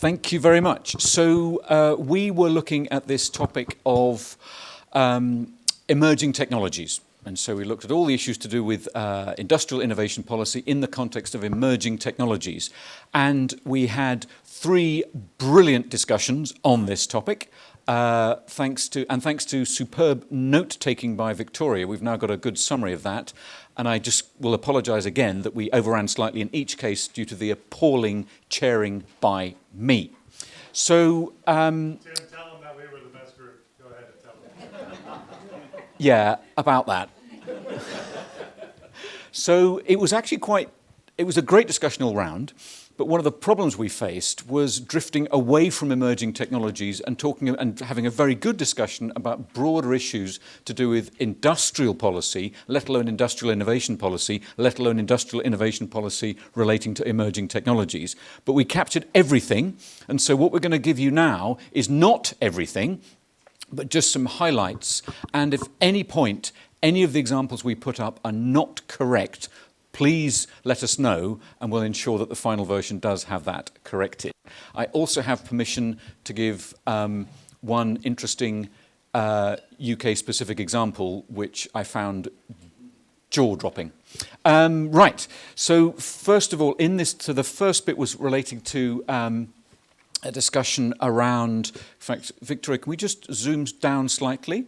Thank you very much. So we were looking at this topic of emerging technologies. And so we looked at all the issues to do with industrial innovation policy in the context of emerging technologies. And we had 3 brilliant discussions on this topic. Thanks to superb note-taking by Victoria. We've now got a good summary of that. And I just will apologise again that we overran slightly in each case due to the appalling chairing by me. So, Tim, tell them that we were the best group. Go ahead and tell them. Yeah, about that. So it was actually it was a great discussion all round. But one of the problems we faced was drifting away from emerging technologies and having a very good discussion about broader issues to do with industrial policy, let alone industrial innovation policy, let alone industrial innovation policy relating to emerging technologies. But we captured everything, and so what we're going to give you now is not everything, but just some highlights. And if any point, any of the examples we put up are not correct, please let us know, and we'll ensure that the final version does have that corrected. I also have permission to give one interesting UK-specific example, which I found jaw-dropping. Right, so first of all, so the first bit was relating to a discussion around, in fact, Victoria, can we just zoom down slightly?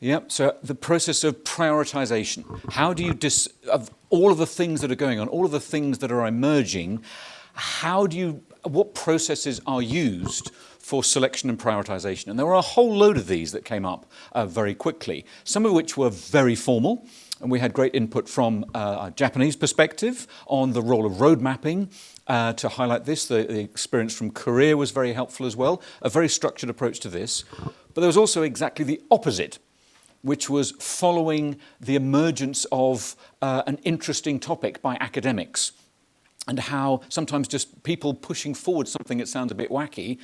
Yep, so the process of prioritization. How do you, of all of the things that are going on, all of the things that are emerging, what processes are used for selection and prioritization? And there were a whole load of these that came up very quickly, some of which were very formal, and we had great input from a Japanese perspective on the role of road mapping to highlight this. The experience from Korea was very helpful as well, a very structured approach to this. But there was also exactly the opposite, which was following the emergence of an interesting topic by academics, and how sometimes just people pushing forward something that sounds a bit wacky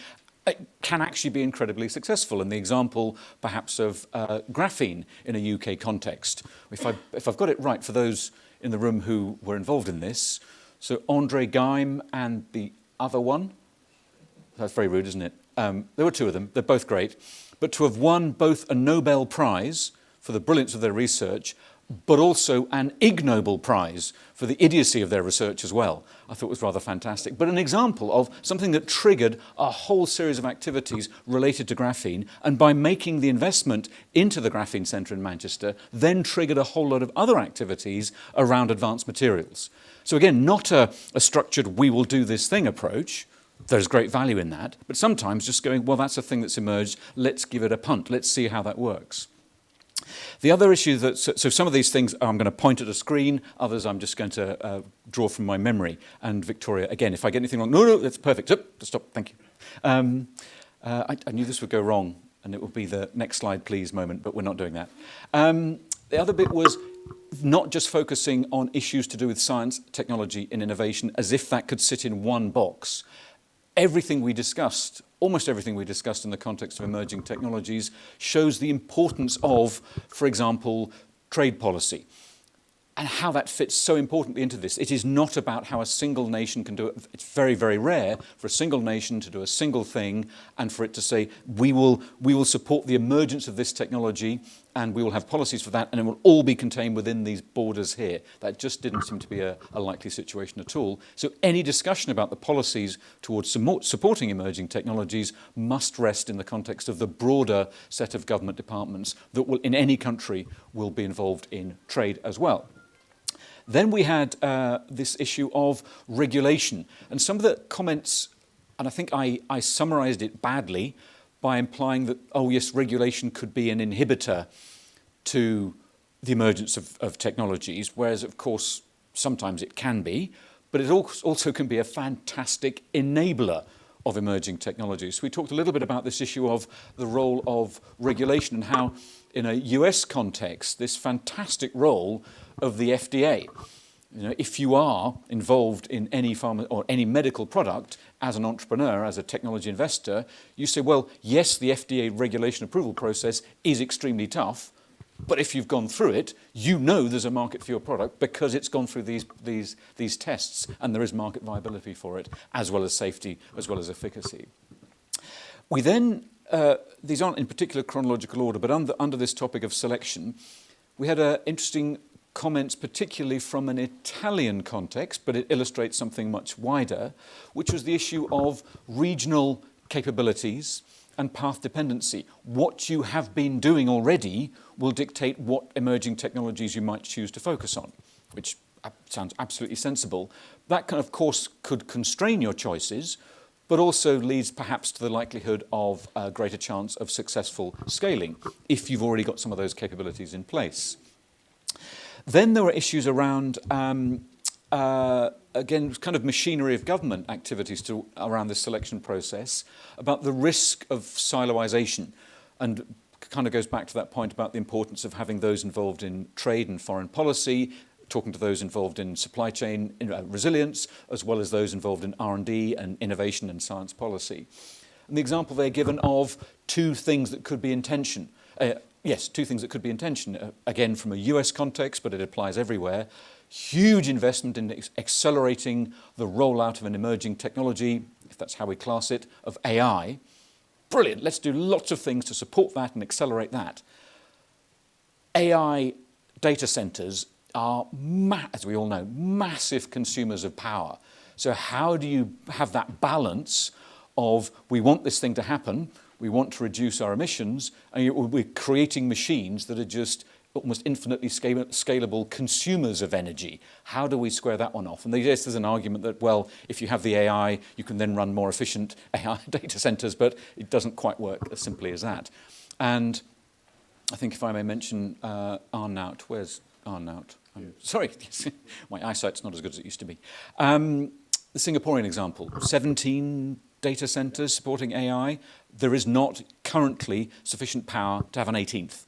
can actually be incredibly successful. And the example, perhaps, of graphene in a UK context. If I've got it right, for those in the room who were involved in this, so Andre Geim and the other one, that's very rude, isn't it? There were 2 of them, they're both great. But to have won both a Nobel Prize for the brilliance of their research, but also an Ig Nobel Prize for the idiocy of their research as well, I thought was rather fantastic. But an example of something that triggered a whole series of activities related to graphene, and by making the investment into the Graphene Centre in Manchester, then triggered a whole lot of other activities around advanced materials. So again, not a structured, we will do this thing approach. There's great value in that, but sometimes just going, well, that's a thing that's emerged, let's give it a punt, let's see how that works. The other issue so some of these things I'm going to point at a screen, others I'm just going to draw from my memory. And Victoria, again, if I get anything wrong, no, that's perfect, stop, thank you. I knew this would go wrong, and it will be the next slide please moment, but we're not doing that. The other bit was not just focusing on issues to do with science, technology and innovation as if that could sit in one box. Everything we discussed, almost everything we discussed in the context of emerging technologies, shows the importance of, for example, trade policy, and how that fits so importantly into this. It is not about how a single nation can do it. It's very, very rare for a single nation to do a single thing and for it to say, we will support the emergence of this technology and we will have policies for that, and it will all be contained within these borders here. That just didn't seem to be a likely situation at all. So any discussion about the policies towards supporting emerging technologies must rest in the context of the broader set of government departments that will, in any country, will be involved in trade as well. Then we had this issue of regulation. And some of the comments, and I think I summarised it badly by implying that, oh yes, regulation could be an inhibitor to the emergence of technologies, whereas of course sometimes it can be, but it also can be a fantastic enabler of emerging technologies. So we talked a little bit about this issue of the role of regulation and how, in a US context, this fantastic role of the FDA. You know, if you are involved in any pharma or any medical product as an entrepreneur, as a technology investor, you say, well, yes, the FDA regulation approval process is extremely tough, But if you've gone through it, you know there's a market for your product because it's gone through these tests and there is market viability for it, as well as safety, as well as efficacy. We then, these aren't in particular chronological order, but under this topic of selection, we had interesting comments, particularly from an Italian context, but it illustrates something much wider, which was the issue of regional capabilities and path dependency. What you have been doing already will dictate what emerging technologies you might choose to focus on, which sounds absolutely sensible. That can, of course, could constrain your choices, but also leads perhaps to the likelihood of a greater chance of successful scaling if you've already got some of those capabilities in place. Then there were issues around, again, kind of machinery of government activities around this selection process, about the risk of siloization, and kind of goes back to that point about the importance of having those involved in trade and foreign policy, talking to those involved in supply chain resilience, as well as those involved in R&D and innovation and science policy. And the example they're given of two things that could be in tension. Yes, two things that could be in tension, again from a US context, but it applies everywhere. Huge investment in accelerating the rollout of an emerging technology, if that's how we class it, of AI. Brilliant, let's do lots of things to support that and accelerate that. AI data centers are, as we all know, massive consumers of power. So how do you have that balance of we want this thing to happen, we want to reduce our emissions, and we're creating machines that are just almost infinitely scalable consumers of energy. How do we square that one off? And yes, there's an argument that, well, if you have the AI, you can then run more efficient AI data centers, but it doesn't quite work as simply as that. And I think if I may mention Arnaut, where's Arnaut? Sorry, my eyesight's not as good as it used to be. The Singaporean example, 17 data centers supporting AI. There is not currently sufficient power to have an 18th.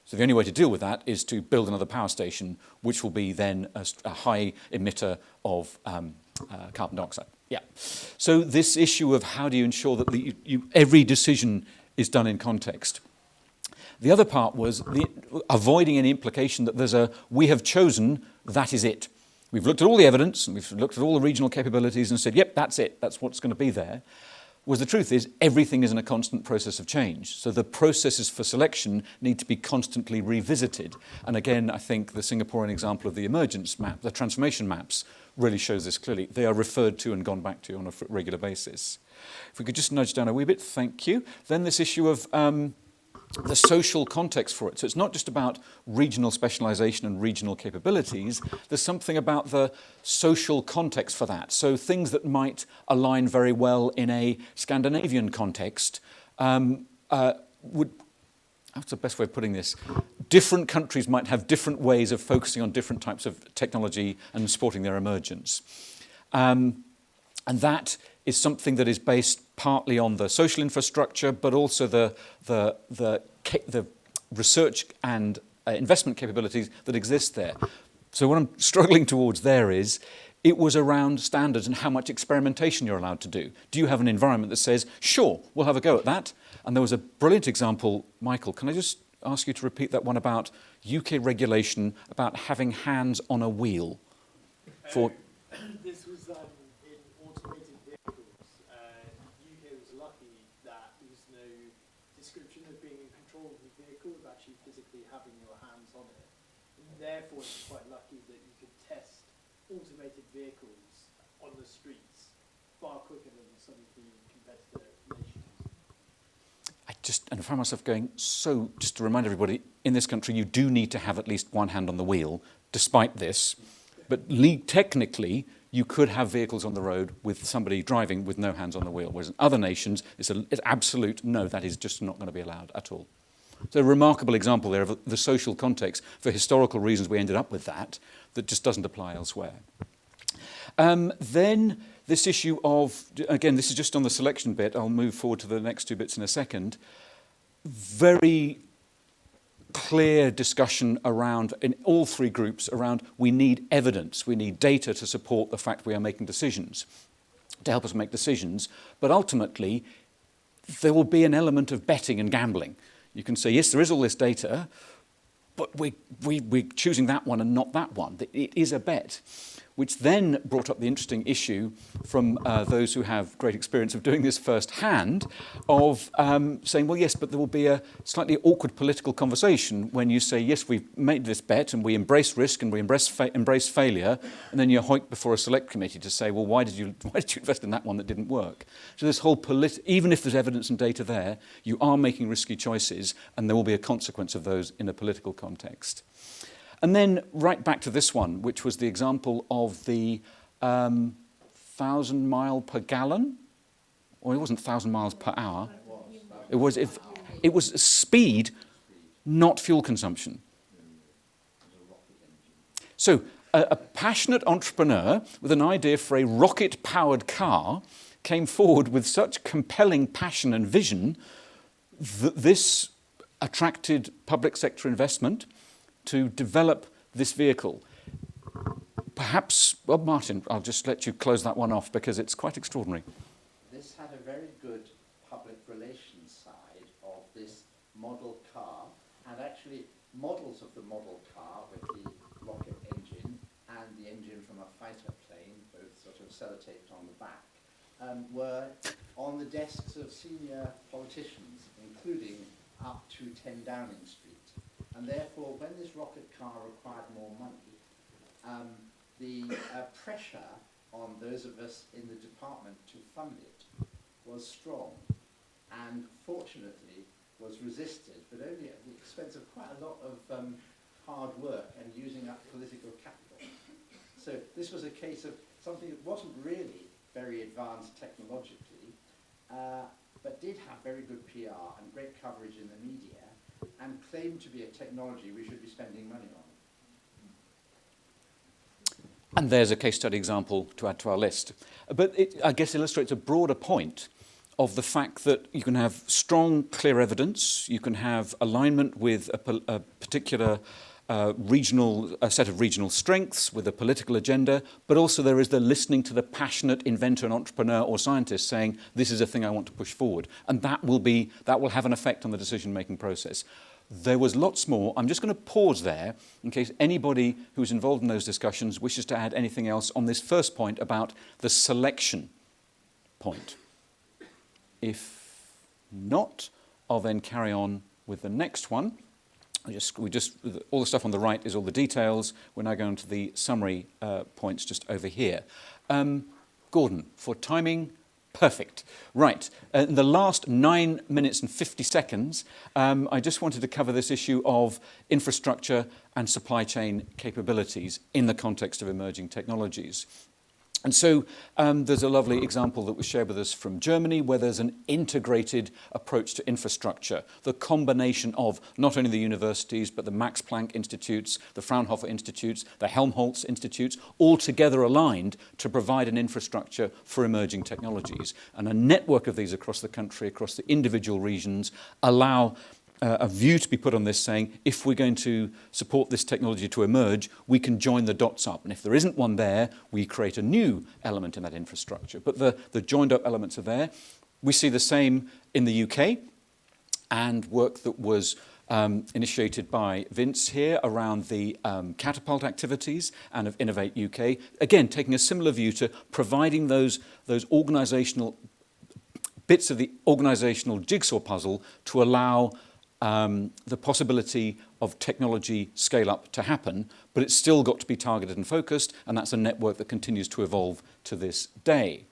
So the only way to deal with that is to build another power station, which will be then a high emitter of carbon dioxide. Yeah. So this issue of how do you ensure that every decision is done in context. The other part was avoiding any implication that we have chosen, that is it. We've looked at all the evidence, and we've looked at all the regional capabilities and said, yep, that's it, that's what's going to be there. Whereas the truth is, everything is in a constant process of change. So the processes for selection need to be constantly revisited. And again, I think the Singaporean example of the emergence map, the transformation maps, really shows this clearly. They are referred to and gone back to on a regular basis. If we could just nudge down a wee bit, thank you. Then this issue of the social context for it. So it's not just about regional specialization and regional capabilities. There's something about the social context for that. So things that might align very well in a Scandinavian context what's the best way of putting this? Different countries might have different ways of focusing on different types of technology and supporting their emergence. And that is something that is based partly on the social infrastructure, but also the research and investment capabilities that exist there. So what I'm struggling towards there is, it was around standards and how much experimentation you're allowed to do. Do you have an environment that says, sure, we'll have a go at that? And there was a brilliant example, Michael, can I just ask you to repeat that one about UK regulation, about having hands on a wheel? This was in automated vehicles. UK was lucky that there was no description of being in control of the vehicle, of actually physically having your hands on it. And therefore, it's quite lucky that you could test automated vehicles on the streets far quicker than some of the competitor nations. And I found myself going, so just to remind everybody, in this country, you do need to have at least one hand on the wheel, despite this. But technically, you could have vehicles on the road with somebody driving with no hands on the wheel, whereas in other nations, it's absolute no, that is just not going to be allowed at all. So a remarkable example there of the social context. For historical reasons, we ended up with that just doesn't apply elsewhere. Then this issue of, again, this is just on the selection bit. I'll move forward to the next two bits in a second. Very clear discussion around, in all three groups, around we need evidence, we need data to support the fact we are making decisions, to help us make decisions. But ultimately, there will be an element of betting and gambling. You can say, yes, there is all this data, but we're choosing that one and not that one. It is a bet, which then brought up the interesting issue from those who have great experience of doing this firsthand, of saying, well, yes, but there will be a slightly awkward political conversation when you say, yes, we've made this bet and we embrace risk and we embrace failure, and then you're hoiked before a select committee to say, well, why did you invest in that one that didn't work? So this whole even if there's evidence and data there, you are making risky choices, and there will be a consequence of those in a political context. And then right back to this one, which was the example of the 1,000 mile per gallon, or it wasn't 1,000 miles per hour. It was speed, not fuel consumption. So a passionate entrepreneur with an idea for a rocket-powered car came forward with such compelling passion and vision that this attracted public sector investment to develop this vehicle. Perhaps, well, Martin, I'll just let you close that one off because it's quite extraordinary. This had a very good public relations side of this model car, and actually models of the model car with the rocket engine and the engine from a fighter plane, both sort of sellotaped on the back, were on the desks of senior politicians, including up to 10 Downing Street. And therefore, when this rocket car required more money, the pressure on those of us in the department to fund it was strong, and fortunately was resisted, but only at the expense of quite a lot of hard work and using up political capital. So this was a case of something that wasn't really very advanced technologically, but did have very good PR and great coverage in the media, and claimed to be a technology we should be spending money on. And there's a case study example to add to our list. But it, I guess, illustrates a broader point of the fact that you can have strong, clear evidence, you can have alignment with a particular a set of regional strengths with a political agenda, but also there is the listening to the passionate inventor and entrepreneur or scientist saying, this is a thing I want to push forward. And that will have an effect on the decision-making process. There was lots more. I'm just going to pause there in case anybody who's involved in those discussions wishes to add anything else on this first point about the selection point. If not, I'll then carry on with the next one. All the stuff on the right is all the details. We're now going to the summary points just over here. Gordon, for timing, perfect. Right, in the last 9 minutes and 50 seconds, I just wanted to cover this issue of infrastructure and supply chain capabilities in the context of emerging technologies. And so there's a lovely example that was shared with us from Germany where there's an integrated approach to infrastructure, the combination of not only the universities but the Max Planck Institutes, the Fraunhofer Institutes, the Helmholtz Institutes, all together aligned to provide an infrastructure for emerging technologies. And a network of these across the country, across the individual regions, allow a view to be put on this saying, if we're going to support this technology to emerge, we can join the dots up. And if there isn't one there, we create a new element in that infrastructure. But the joined up elements are there. We see the same in the UK, and work that was initiated by Vince here around the catapult activities and of Innovate UK. Again, taking a similar view to providing those organisational bits of the organisational jigsaw puzzle to allow the possibility of technology scale-up to happen, but it's still got to be targeted and focused, and that's a network that continues to evolve to this day.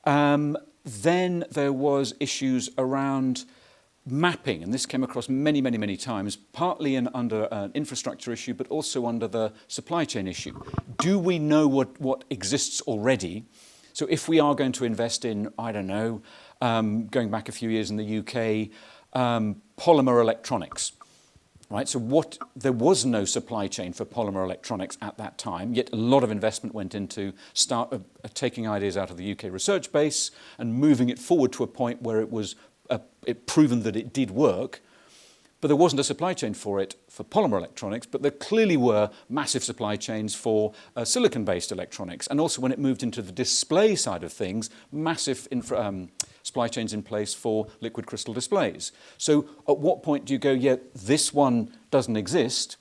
Then there was issues around mapping, and this came across many, many, many times, partly under an infrastructure issue, but also under the supply chain issue. Do we know what exists already? So if we are going to invest in, I don't know, going back a few years in the UK, polymer electronics, right? So there was no supply chain for polymer electronics at that time, yet a lot of investment went into taking ideas out of the UK research base and moving it forward to a point where it was proven that it did work. But there wasn't a supply chain for it for polymer electronics, but there clearly were massive supply chains for silicon-based electronics. And also when it moved into the display side of things, massive supply chains in place for liquid crystal displays. So at what point do you go, yeah, this one doesn't exist,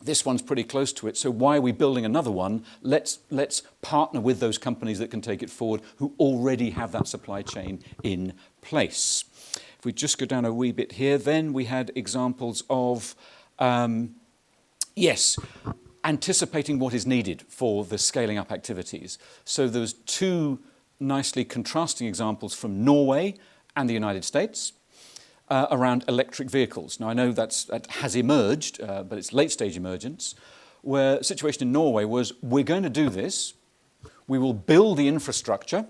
this one's pretty close to it, so why are we building another one? Let's partner with those companies that can take it forward who already have that supply chain in place. If we just go down a wee bit here, then we had examples of, yes, anticipating what is needed for the scaling up activities. So there was two nicely contrasting examples from Norway and the United States around electric vehicles. Now I know that has emerged, but it's late stage emergence, where the situation in Norway was, we're going to do this, we will build the infrastructure,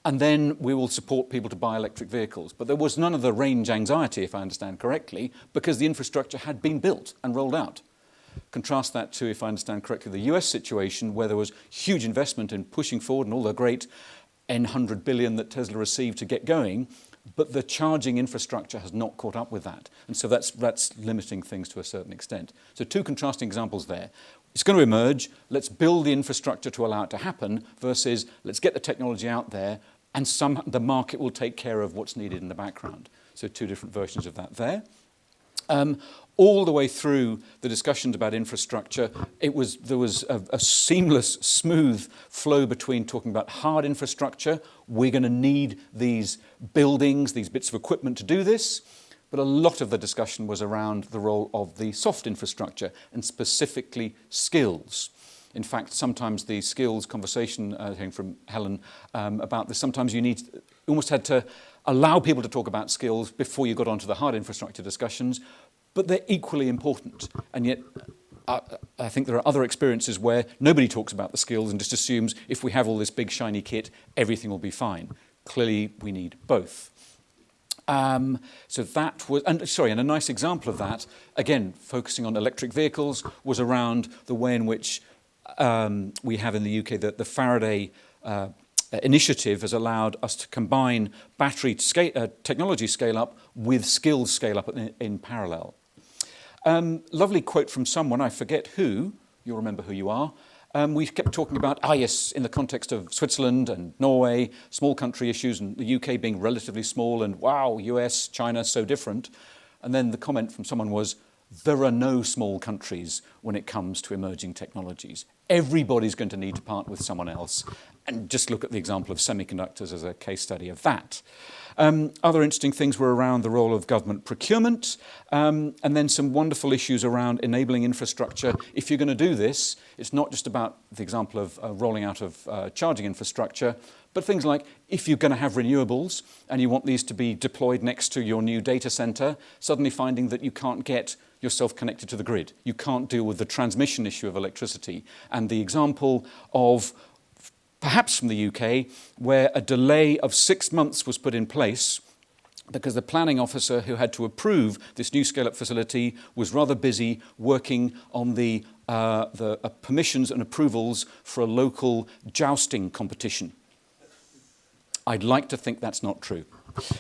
and then we will support people to buy electric vehicles. But there was none of the range anxiety, if I understand correctly, because the infrastructure had been built and rolled out. Contrast that to, if I understand correctly, the US situation, where there was huge investment in pushing forward and all the great N100 billion that Tesla received to get going, but the charging infrastructure has not caught up with that. And so that's limiting things to a certain extent. So two contrasting examples there. It's going to emerge, let's build the infrastructure to allow it to happen, versus let's get the technology out there and the market will take care of what's needed in the background. So two different versions of that there. All the way through the discussions about infrastructure, there was a seamless, smooth flow between talking about hard infrastructure. We're going to need these buildings, these bits of equipment to do this. But a lot of the discussion was around the role of the soft infrastructure and specifically skills. In fact, sometimes the skills conversation, hearing from Helen about this, sometimes you almost had to allow people to talk about skills before you got onto the hard infrastructure discussions, but they're equally important. And yet, I think there are other experiences where nobody talks about the skills and just assumes if we have all this big shiny kit, everything will be fine. Clearly, we need both. So that was, and a nice example of that, again, focusing on electric vehicles, was around the way in which we have in the UK that the Faraday initiative has allowed us to combine battery technology scale-up with skills scale-up in parallel. Lovely quote from someone, I forget who, you'll remember who you are. We kept talking about, yes, in the context of Switzerland and Norway, small country issues, and the UK being relatively small, and wow, US, China, so different. And then the comment from someone was, there are no small countries when it comes to emerging technologies. Everybody's going to need to partner with someone else. And just look at the example of semiconductors as a case study of that. Other interesting things were around the role of government procurement, and then some wonderful issues around enabling infrastructure. If you're going to do this, it's not just about the example of rolling out of charging infrastructure, but things like if you're going to have renewables and you want these to be deployed next to your new data center, suddenly finding that you can't get yourself connected to the grid. You can't deal with the transmission issue of electricity. And the example of, perhaps from the UK, where a delay of 6 months was put in place because the planning officer who had to approve this new scale-up facility was rather busy working on the permissions and approvals for a local jousting competition. I'd like to think that's not true.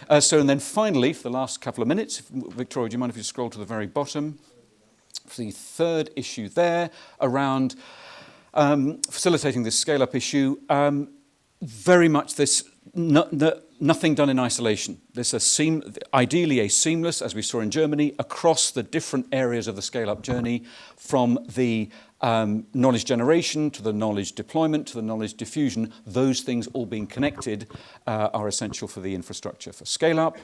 And then finally, for the last couple of minutes, Victoria, do you mind if you scroll to the very bottom? For the third issue there, around facilitating this scale-up issue, very much this nothing done in isolation. There's ideally a seamless, as we saw in Germany, across the different areas of the scale-up journey, from the knowledge generation to the knowledge deployment to the knowledge diffusion. Those things all being connected are essential for the infrastructure for scale-up.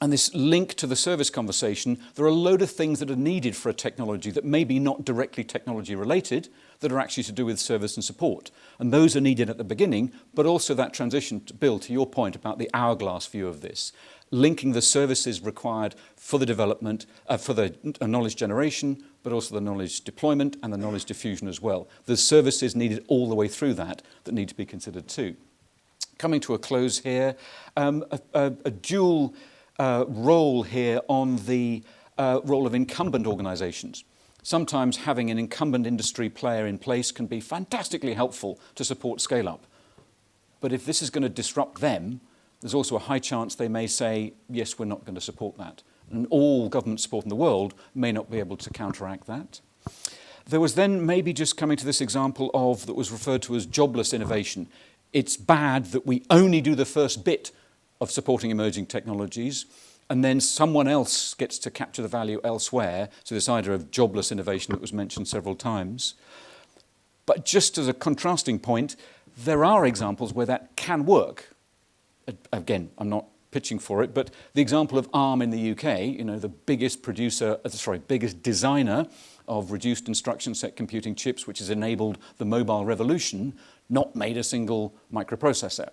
And this link to the service conversation, there are a load of things that are needed for a technology that may be not directly technology related, that are actually to do with service and support. And those are needed at the beginning, but also that transition to Bill, to your point about the hourglass view of this, linking the services required for the development, for the knowledge generation, but also the knowledge deployment and the knowledge diffusion as well. There's services needed all the way through that need to be considered too. Coming to a close here, a dual role here on the role of incumbent organisations. Sometimes having an incumbent industry player in place can be fantastically helpful to support scale-up. But if this is going to disrupt them, there's also a high chance they may say, yes, we're not going to support that. And all government support in the world may not be able to counteract that. There was then maybe just coming to this example of that was referred to as jobless innovation. it's bad that we only do the first bit of supporting emerging technologies, and then someone else gets to capture the value elsewhere. So this idea of jobless innovation that was mentioned several times. But just as a contrasting point, there are examples where that can work. Again, I'm not pitching for it, but the example of ARM in the UK, the biggest biggest designer of reduced instruction set computing chips, which has enabled the mobile revolution, not made a single microprocessor.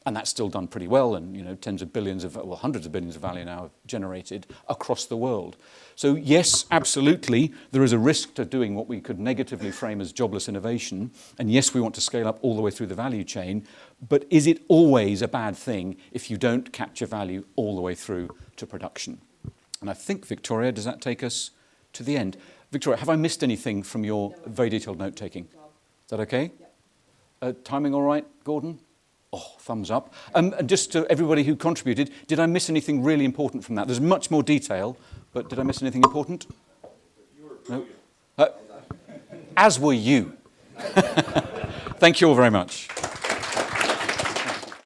And that's still done pretty well, and tens of billions hundreds of billions of value now generated across the world. So yes, absolutely, there is a risk to doing what we could negatively frame as jobless innovation. And yes, we want to scale up all the way through the value chain. But is it always a bad thing if you don't capture value all the way through to production? And I think, Victoria, does that take us to the end? Victoria, have I missed anything from your very detailed note-taking? Is that okay? Timing all right, Gordon? Oh, thumbs up. And just to everybody who contributed, did I miss anything really important from that? There's much more detail, but did I miss anything important? You were brilliant. No? As were you. Thank you all very much.